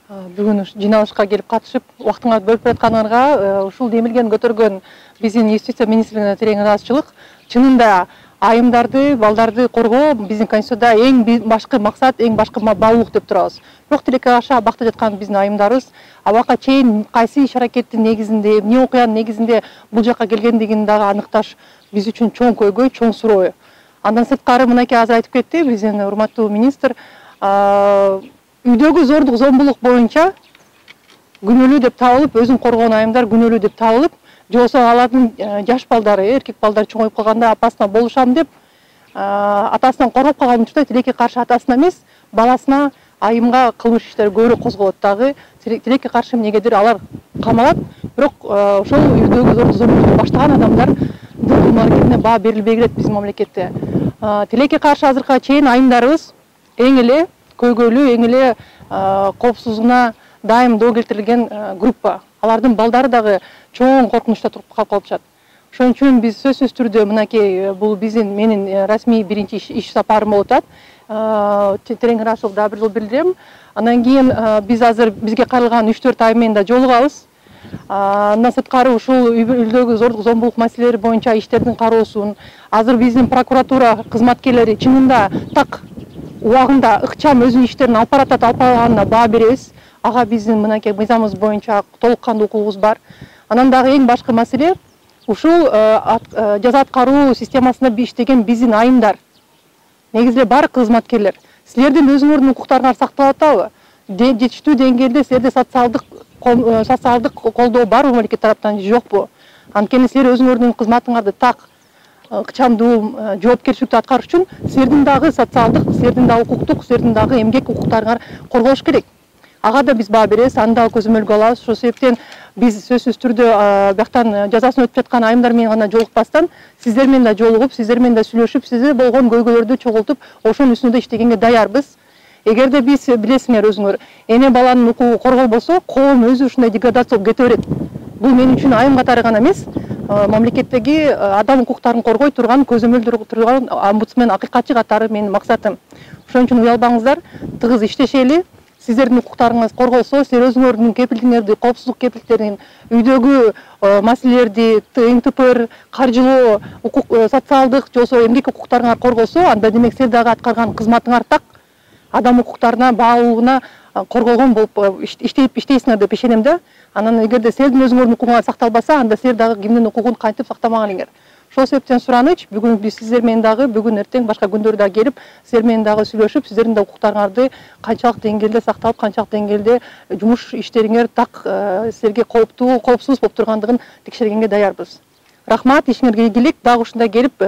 Бүгін жиналышқа келіп қатышып, уақытыңа бөліп жатқаныңызға, ушул демилген көтөргөн биздин юстиция министрлигине терең ыраазычылык. Чынында айымдарды, балдарды коргоо биздин конституцияда эң башкы максат, эң башкы баалуулук деп турабыз. Бирок тилекке каршы абакта жаткан биздин айымдарыбыз абакка чейин кайсы иш-аракеттин негизинде, эмне окуянын негизинде бул жакка келгендигин дагы аныкташ биз үчүн чоң көйгөй, чоң суроо. Андан сырткары мынакей азыр айтып кетти биздин урматтуу министр, үйдөгү зордук зомбулук боюнча күнөөлүү деп табылып, өзүн коргоон айымдар күнөөлүү деп табылып, же болбосо алардын жаш балдары, эркек балдары чоңоюп калганда апасына болушам деп, атасынан коргоп калган учурда тилекке каршы атасына эмес, баласына, айымга кылмыш иштер көбүрөөк козголот дагы. Тилекке каршы эмнегедир алар камалат, бирок ошол үйдөгү зордук зомбулукту баштаган адамдардын аракетине баа берилбей келет биздин мамлекетте. Тилекке каршы азыркыга чейин айымдарыбыз эң эле көйгөйлүү, эң эле коопсуздугуна дайым доо келтирилген группа. Алардын балдары дагы чоң коркунучта туруп калышат. Ошон үчүн биз сөзсүз түрдө мынакей бул менин расмий биринчи иш сапарым болуп атат. Терең ыраазычылык дагы бир жолу билдирем. Андан кийин биз азыр бизге кайрылган 3-4 айым менен да жолугабыз. Андан сырткары ушул үйдөгү зордук зомбулук маселелери боюнча иштердин кароосун азыр биздин прокуратура кызматкерлери чынында так убагында ыкчам өзүнүн иштерин алып баратат, албаганына баа беребиз. Ага биздин мынакей мыйзамыбыз боюнча толук кандуу укугубуз бар. Анан дагы эң башкы маселе ушул жаза аткаруу системасында иштеген биздин айымдар. Негизи эле бар кызматкерлер. Силердин өзүңөрдүн укуктарыңар сакталып атабы? Жетиштүү деңгээлде силерде социалдык колдоо барбы мамлекет тараптан, жокпу? Анткени силер өзүңөрдүн кызматыңарды так ыкчамдуу, жоопкерчиликтүү аткарыш үчүн силердин дагы социалдык, силердин дагы укуктук, силердин дагы эмгек укуктарыңар корголуш керек. Ага да биз баа беребиз, аны дагы көзөмөлгө алабыз. Ошол себептен биз сөзсүз түрдө бияктан жазасын өтүп жаткан айымдар менен гана жолукпастан, сиздер менен да жолугуп, сиздер менен да сүйлөшүп, сизде болгон көйгөйлөрдү чогултуп, ошонун үстүндө иштегенге даярбыз. Эгерде биз билесиңер өзүңөр, эне баланын укугу корголбосо, коом өзү ушундай деградация болуп кете берет. Бул мен үчүн айым катары гана эмес, мамлекеттеги адам укуктарын коргой турган, көзөмөлдөрү турган омбудсмен акыйкатчы катары менин максатым. Ошон үчүн уялбаңыздар, тыгыз иштешели. Сиздердин укуктарыңыз корголсо, силер өзүңөрдүн кепилдигиңерди, коопсуздук кепилдиктерин, үйдөгү маселелерди, ТНТП, каржылоо, социалдык, же болбосо эмгек укуктарыңар корголсо, анда демек силер дагы аткарган кызматыңар так адам укуктарына, баалуулугуна корголгон болуп иштейсиңер деп ишенем да. Анан эгерде силердин өзүңөрдүн укугуңар сакталбаса, анда силер дагы кимдин укугун кантип сактамаган. Ошол себептен сураныч, бүгүн биз сиздер менен дагы, бүгүн эртең башка күндөрү дагы келип, силер менен дагы сүйлөшүп, сиздердин да укуктарыңарды канчалык деңгээлде сакталып, канчалык деңгээлде жумуш иштериңер так силерге кооптуу, коопсуз болуп тургандыгын текшергенге даярбыз. Рахмат, ишиңерге ийгилик. Дагы ушундай келип,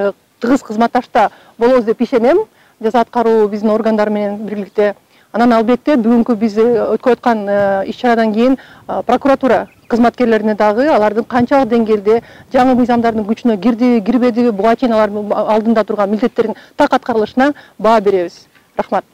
тыгыз кызматташта болобуз деп ишенем. Жаза аткаруу биздин органдар менен биргеликте. Анан албетте бүгүнкү биз өткөрүп аткан иш-чарадан кийин прокуратура кызматкерлерине дагы алардын канчалык деңгээлде жаңы мыйзамдардын күчүнө кирдиби, кирбедиби, буга чейин алардын алдында турган милдеттерин так аткарылышына баа беребиз. Рахмат.